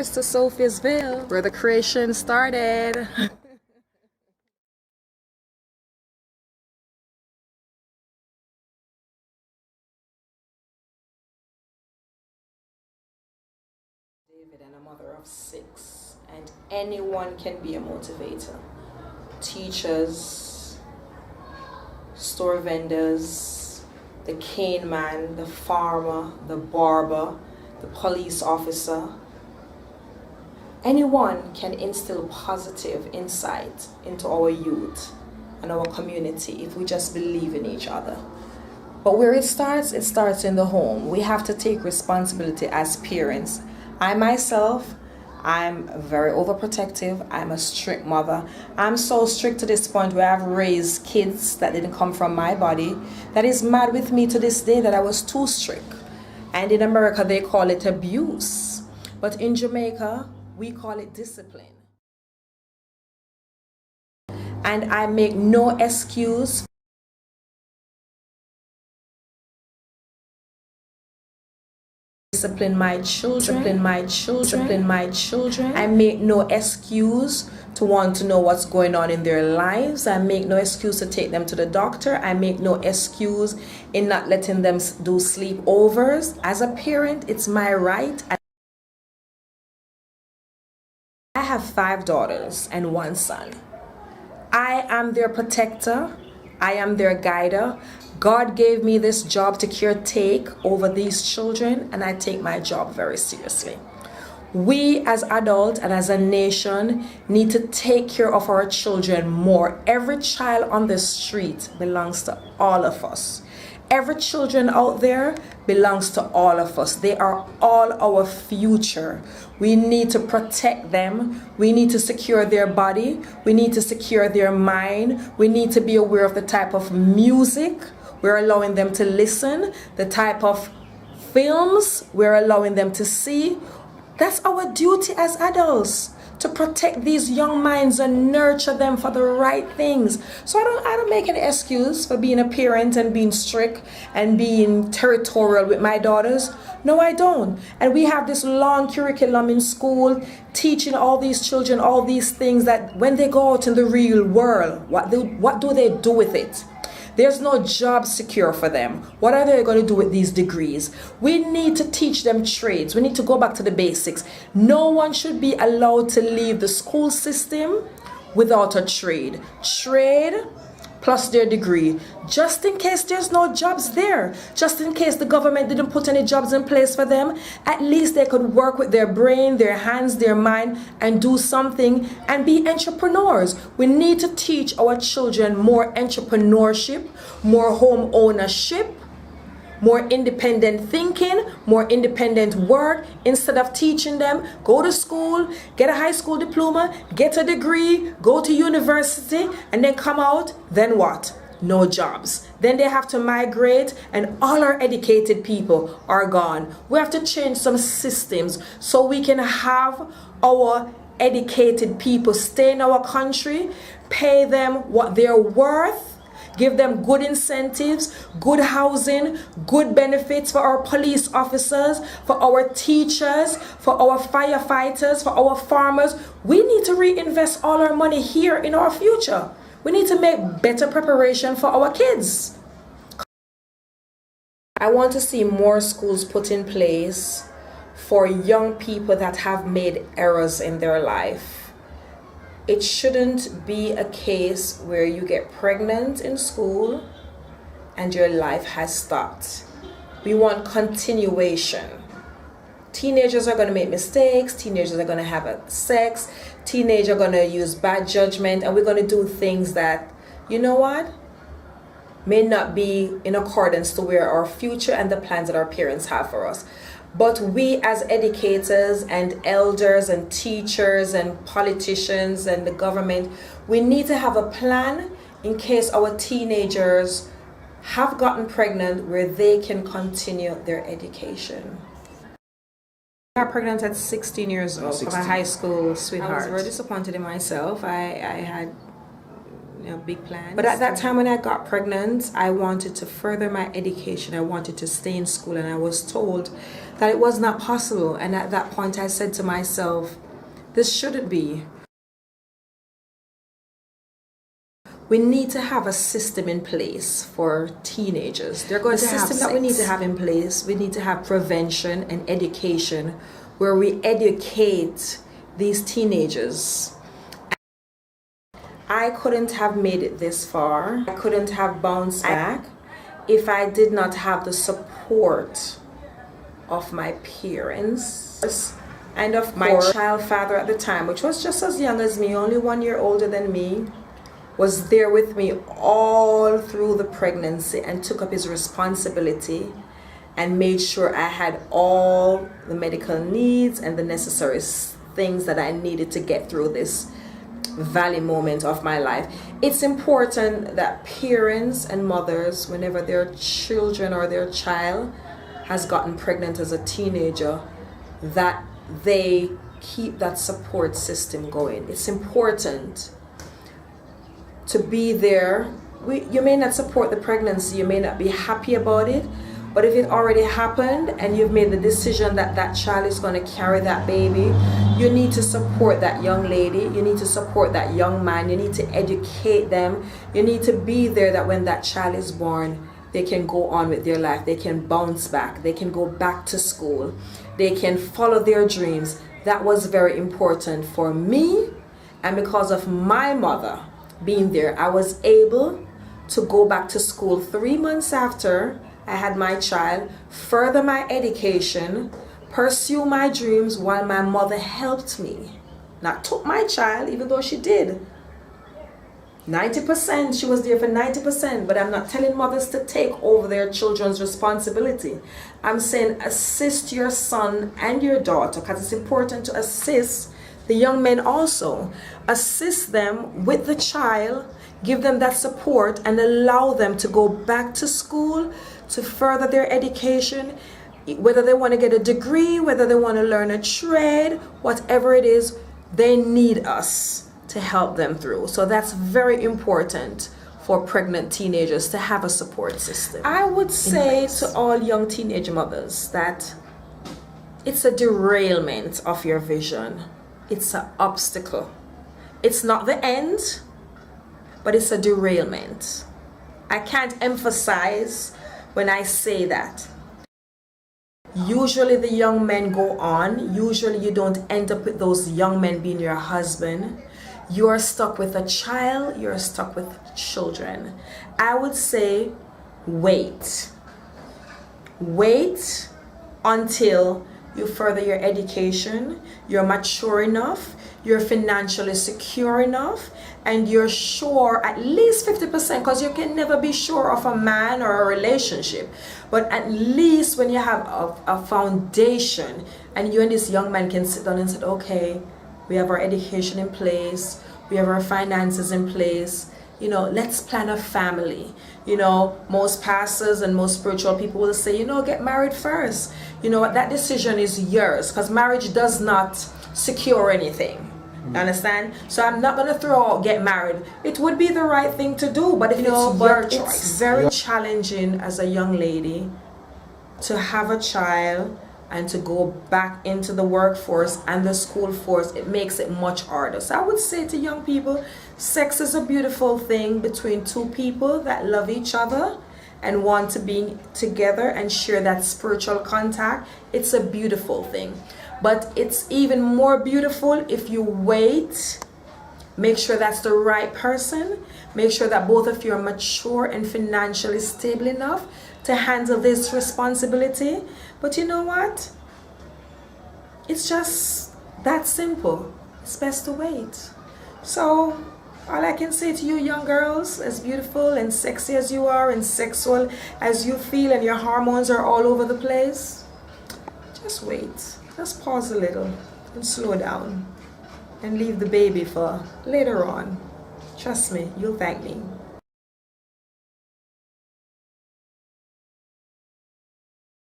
Cheers to Sophia'sville, where the creation started. David and a mother of 6, and anyone can be a motivator. Teachers, store vendors, the cane man, the farmer, the barber, the police officer. Anyone can instill positive insight into our youth and our community if we just believe in each other. But where it starts in the home. We have to take responsibility as parents. I myself, I'm very overprotective. I'm a strict mother. I'm so strict to this point where I've raised kids that didn't come from my body that is mad with me to this day that I was too strict. And in America, they call it abuse. But in Jamaica, we call it discipline. And I make no excuse discipline my children. I make no excuse to want to know what's going on in their lives. I make no excuse to take them to the doctor. I make no excuse in not letting them do sleepovers. As a parent, it's my right. I have 5 daughters and 1 son. I am their protector. I am their guider. God gave me this job to caretake over these children, and I take my job very seriously. We as adults and as a nation need to take care of our children more. Every child on the street belongs to all of us. Every children out there belongs to all of us. They are all our future. We need to protect them. We need to secure their body. We need to secure their mind. We need to be aware of the type of music we're allowing them to listen, the type of films we're allowing them to see. That's our duty as adults, to protect these young minds and nurture them for the right things. So I don't make an excuse for being a parent and being strict and being territorial with my daughters. No, I don't. And we have this long curriculum in school teaching all these children all these things that when they go out in the real world, what do they do with it? There's no job secure for them. What are they going to do with these degrees? We need to teach them trades. We need to go back to the basics. No one should be allowed to leave the school system without a trade. Trade plus their degree, just in case there's no jobs there, just in case the government didn't put any jobs in place for them. At least they could work with their brain, their hands, their mind, and do something and be entrepreneurs. We need to teach our children more entrepreneurship, more home ownership, more independent thinking, more independent work. Instead of teaching them, go to school, get a high school diploma, get a degree, go to university, and then come out, then what? No jobs. Then they have to migrate, and all our educated people are gone. We have to change some systems so we can have our educated people stay in our country, pay them what they're worth, give them good incentives, good housing, good benefits for our police officers, for our teachers, for our firefighters, for our farmers. We need to reinvest all our money here in our future. We need to make better preparation for our kids. I want to see more schools put in place for young people that have made errors in their life. It shouldn't be a case where you get pregnant in school and your life has stopped. We want continuation. Teenagers are going to make mistakes. Teenagers are going to have sex. Teenagers are going to use bad judgment. And we're going to do things that, you know what, may not be in accordance to where our future and the plans that our parents have for us. But we as educators and elders and teachers and politicians and the government, we need to have a plan in case our teenagers have gotten pregnant where they can continue their education. I got pregnant at 16 years old from a high school sweetheart. I was very disappointed in myself. I had big plans. But at that time when I got pregnant, I wanted to further my education. I wanted to stay in school, and I was told that it was not possible. And at that point I said to myself, this shouldn't be. We need to have a system in place for teenagers. They're going to have system that we need to have in place. We need to have prevention and education where we educate these teenagers. I couldn't have made it this far. I couldn't have bounced back if I did not have the support of my parents and of my child father at the time, which was just as young as me, only 1 year older than me, was there with me all through the pregnancy and took up his responsibility and made sure I had all the medical needs and the necessary things that I needed to get through this valley moment of my life. It's important that parents and mothers, whenever their children or their child has gotten pregnant as a teenager, that they keep that support system going. It's important to be there. You may not support the pregnancy, you may not be happy about it, but if it already happened and you've made the decision that that child is going to carry that baby, you need to support that young lady, you need to support that young man, you need to educate them, you need to be there that when that child is born, they can go on with their life, they can bounce back, they can go back to school, they can follow their dreams. That was very important for me, and because of my mother being there, I was able to go back to school 3 months after I had my child, further my education, pursue my dreams while my mother helped me. Not took my child, even though she did. 90%, she was there for 90%, but I'm not telling mothers to take over their children's responsibility. I'm saying assist your son and your daughter, because it's important to assist the young men also. Assist them with the child, give them that support, and allow them to go back to school to further their education, whether they want to get a degree, whether they want to learn a trade, whatever it is, they need us to help them through. So that's very important for pregnant teenagers to have a support system. I would say to all young teenage mothers that it's a derailment of your vision. It's an obstacle. It's not the end, but it's a derailment. I can't emphasize when I say that. Usually the young men go on. Usually you don't end up with those young men being your husband. You're stuck with a child. You're stuck with children. I would say wait. Wait until you further your education, you're mature enough, you're financially secure enough, and you're sure at least 50%, because you can never be sure of a man or a relationship. But at least when you have a foundation, and you and this young man can sit down and say, okay, we have our education in place, we have our finances in place, let's plan a family. Most pastors and most spiritual people will say, get married first. That decision is yours, because marriage does not secure anything. Understand? So I'm not going to throw out get married. It would be the right thing to do, but if it's your choice. It's very challenging as a young lady to have a child and to go back into the workforce and the school force. It makes it much harder. So I would say to young people, sex is a beautiful thing between two people that love each other and want to be together and share that spiritual contact. It's a beautiful thing. But it's even more beautiful if you wait. Make sure that's the right person. Make sure that both of you are mature and financially stable enough to handle this responsibility. But you know what? It's just that simple. It's best to wait. So all I can say to you young girls, as beautiful and sexy as you are and sexual as you feel and your hormones are all over the place, just wait. Just pause a little and slow down and leave the baby for later on. Trust me, you'll thank me.